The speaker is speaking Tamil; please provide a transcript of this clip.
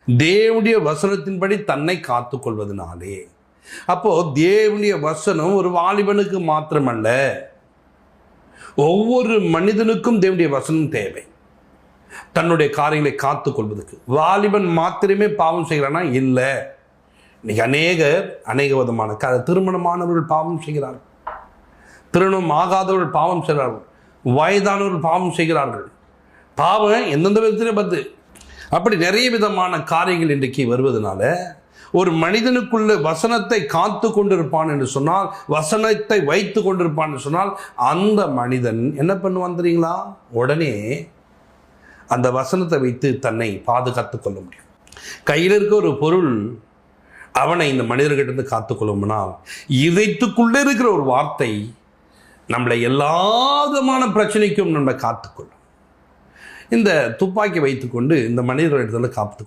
தேவனுடைய வசனத்தின்படி தன்னை காத்து கொள்வதனாலே. அப்போ தேவனுடைய வசனம் ஒரு வாலிபனுக்கு மாத்திரமல்ல, ஒவ்வொரு மனிதனுக்கும் தேவனுடைய வசனம் தேவை தன்னுடைய காரியங்களை காத்து கொள்வதற்கு. வாலிபன் மாத்திரமே பாவம் செய்கிறானா? இல்லை. இன்னைக்கு அநேக விதமான திருமணமானவர்கள் பாவம் செய்கிறார்கள், திருமணம் ஆகாதவர்கள் பாவம் செய்கிறார்கள், வயதானவர்கள் பாவம் செய்கிறார்கள். பாவம் எந்தெந்த விதத்திலே பார்த்து அப்படி நிறைய விதமான காரியங்கள் இன்றைக்கு வருவதனால ஒரு மனிதனுக்குள்ள வசனத்தை காத்து கொண்டிருப்பான் என்று சொன்னால், வசனத்தை வைத்து கொண்டிருப்பான் என்று சொன்னால், அந்த மனிதன் என்ன பண்ணுவான் தெரியுங்களா? உடனே அந்த வசனத்தை வைத்து தன்னை பாதுகாத்து கொள்ள முடியும். கையில் இருக்க ஒரு பொருள் அவனை இந்த மனிதர்கிட்ட காத்துக்கொள்ளும்னா, இதயத்துக்குள்ளே இருக்கிற ஒரு வார்த்தை நம்மளை எல்லா விதமான பிரச்சனைக்கும் நம்மளை காத்துக்கொள்ளும். இந்த துப்பாக்கி வைத்துக்கொண்டு இந்த மனிதர்களிடத்தில் காத்து